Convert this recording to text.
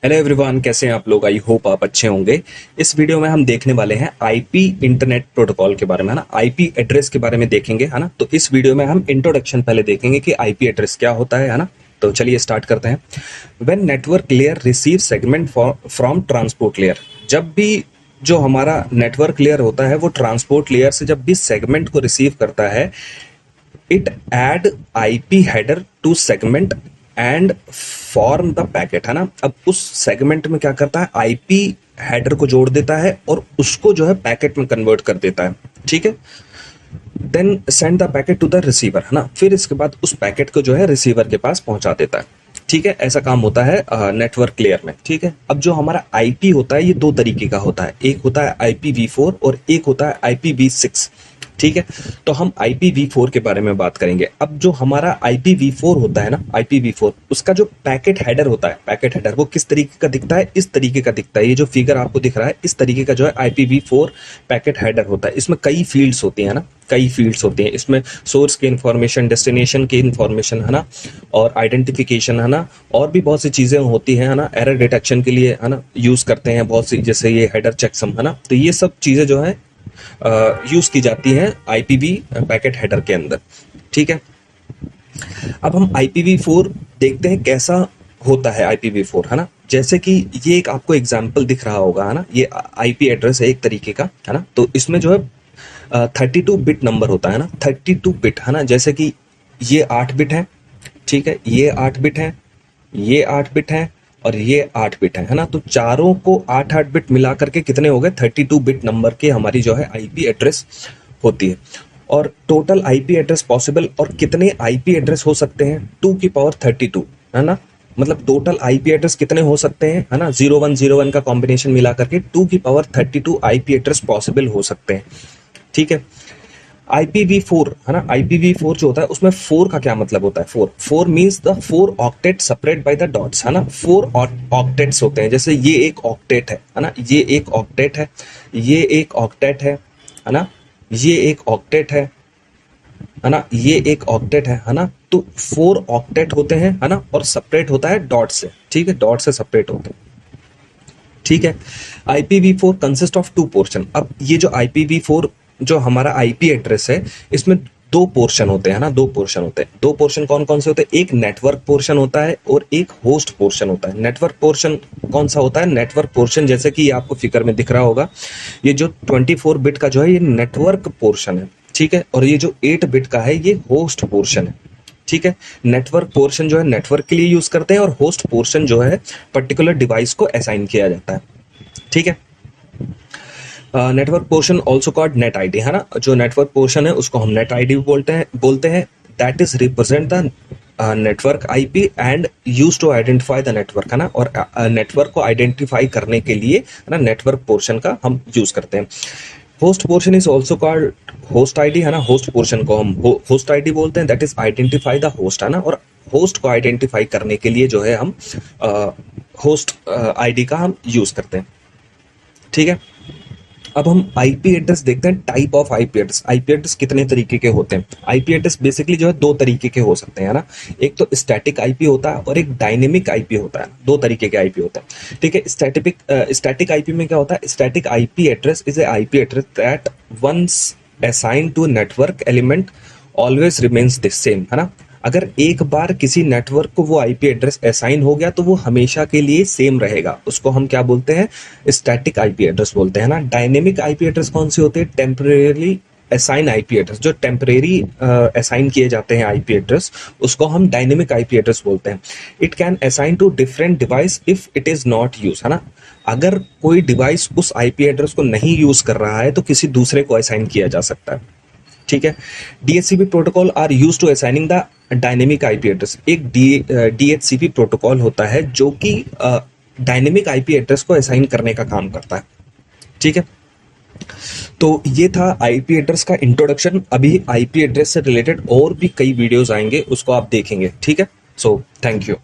Hello everyone, कैसे हैं आप लोग। आई होप आप अच्छे होंगे। इस वीडियो में हम देखने वाले हैं आईपी इंटरनेट प्रोटोकॉल के बारे में, है ना। आईपी एड्रेस के बारे में देखेंगे, है ना। तो इस वीडियो में हम इंट्रोडक्शन पहले देखेंगे कि आईपी एड्रेस क्या होता है ना। तो चलिए स्टार्ट करते हैं। When network layer receive segment from transport layer, जब भी जो हमारा नेटवर्क लेयर होता है वो ट्रांसपोर्ट लेयर से जब भी सेगमेंट को रिसीव करता है, it add IP header to segment and form the packet, है ना। अब उस सेगमेंट में क्या करता है, आईपी हेडर को जोड़ देता है और उसको जो है पैकेट में कन्वर्ट कर देता है, ठीक है। Then send the packet to the receiver, है ना। फिर इसके बाद उस पैकेट को जो है रिसीवर के पास पहुंचा देता है, ठीक है। ऐसा काम होता है नेटवर्क लेयर में, ठीक है। अब जो हमारा आईपी होता है ये दो तरीके का होता है, एक होता है IPv4 और एक होता है IPv6, ठीक है। तो हम IPv4 के बारे में बात करेंगे। अब जो हमारा IPv4 होता है ना, IPv4 उसका जो पैकेट हेडर होता है, पैकेट हेडर वो किस तरीके का दिखता है, इस तरीके का दिखता है। ये जो फिगर आपको दिख रहा है इस तरीके का जो है IPv4 पैकेट हेडर होता है। इसमें कई फील्ड्स होती है ना, कई फील्ड्स होती हैं। इसमें सोर्स की इंफॉर्मेशन, डेस्टिनेशन की इंफॉर्मेशन, है ना, और आइडेंटिफिकेशन, है ना, और भी बहुत सी चीजें होती हैं, है ना। एरर डिटेक्शन के लिए, है ना, यूज करते हैं बहुत सी, जैसे ये हेडर चेकसम, है ना। तो ये सब चीजें जो है यूज की जाती हैं IPv पैकेट हेडर के अंदर, ठीक है। अब हम IPv4 देखते हैं कैसा होता है IPv4, है ना। जैसे कि ये एक आपको एग्जांपल दिख रहा होगा, है ना। ये आईपी एड्रेस है एक तरीके का, है ना। तो इसमें जो है 32 बिट नंबर होता है ना, 32 बिट, है ना। जैसे कि ये 8 बिट है, ठीक है, ये 8 बिट है, ये 8 बिट है और ये 8 बिट है ना। तो चारों को 8-8 बिट मिला करके कितने हो गए, 32 बिट नंबर के हमारी जो है आईपी एड्रेस होती है। और टोटल आईपी एड्रेस पॉसिबल, और कितने आईपी एड्रेस हो सकते हैं, 2 की पावर 32, है ना। मतलब टोटल आईपी एड्रेस कितने हो सकते हैं, है ना, 0101 का कॉम्बिनेशन मिला करके 2 की पावर 32 आईपी एड्रेस पॉसिबल हो सकते हैं, ठीक है। IPv4, है ना, IPv4 जो होता है उसमें 4 का क्या मतलब होता है, 4 means the 4 octet separate by the dots, है ना। 4 ऑक्टेट्स होते हैं। जैसे ये एक ऑक्टेट है ना, ये एक ऑक्टेट है, ये एक ऑक्टेट है ना, ये एक ऑक्टेट है ना, ये एक ऑक्टेट है ना। तो 4 ऑक्टेट होते हैं, है ना, और सेपरेट होता है डॉट से, ठीक है, डॉट से सेपरेट होते हैं, ठीक है। IPv4 consist of 2 portion. अब ये जो IPv4 जो हमारा आईपी एड्रेस है इसमें 2 पोर्शन होते हैं ना, 2 पोर्शन होते हैं। 2 पोर्शन कौन कौन से होते हैं, एक नेटवर्क पोर्शन होता है और एक होस्ट पोर्शन होता है। नेटवर्क पोर्शन कौन सा होता है, नेटवर्क पोर्शन जैसे कि आपको फिगर में दिख रहा होगा, ये जो 24 बिट का जो है ये नेटवर्क पोर्शन है, ठीक है। और ये जो 8 बिट का है ये होस्ट पोर्शन है, ठीक है। नेटवर्क पोर्शन जो है नेटवर्क के लिए यूज करते हैं और होस्ट पोर्शन जो है पर्टिकुलर डिवाइस को असाइन किया जाता है, ठीक है। Network portion also called net ID, है ना। जो नेटवर्क पोर्शन है उसको हम नेट आईडी बोलते हैं। That is represent the network IP and use to identify the network, है ना। और नेटवर्क को आइडेंटिफाई करने के लिए, है ना, नेटवर्क पोर्शन का हम यूज करते हैं। Host portion is also called host ID, है ना। होस्ट पोर्शन को हम होस्ट आईडी बोलते हैं। That is identify the host, है ना। और होस्ट को आइडेंटिफाई करने के लिए जो है हम होस्ट आईडी का हम यूज करते हैं, ठीक है। अब हम आईपी एड्रेस देखते हैं, type of IP address. IP address कितने तरीके के होते हैं। आईपी एड्रेस बेसिकली जो है 2 तरीके के हो सकते हैं, ना। एक तो स्टैटिक आईपी होता है और एक डायनेमिक आईपी होता है। 2 तरीके के आईपी होते हैं, ठीक है। स्टैटिक आईपी में क्या होता है, static IP address is a IP address that once assign to network element always remains the same, है ना। अगर एक बार किसी नेटवर्क को वो आईपी एड्रेस असाइन हो गया तो वो हमेशा के लिए सेम रहेगा। उसको हम क्या बोलते हैं, स्टैटिक आईपी एड्रेस बोलते हैं ना। डायनेमिक आईपी एड्रेस कौन से होते हैं, टेम्परेरी असाइन आईपी एड्रेस। जो टेम्परेरी असाइन किए जाते हैं आईपी एड्रेस उसको हम डायनेमिक आईपी एड्रेस बोलते हैं। It can assign to different device if it is not use, है ना। अगर कोई डिवाइस उस आईपी एड्रेस को नहीं यूज कर रहा है तो किसी दूसरे को असाइन किया जा सकता है, ठीक है। DHCP protocol are use to assigning the dynamic IP address. एक DHCP प्रोटोकॉल होता है जो कि डायनेमिक आईपी एड्रेस को असाइन करने का काम करता है, ठीक है। तो ये था आईपी एड्रेस का इंट्रोडक्शन। अभी आईपी एड्रेस से रिलेटेड और भी कई वीडियोस आएंगे, उसको आप देखेंगे, ठीक है। So thank you.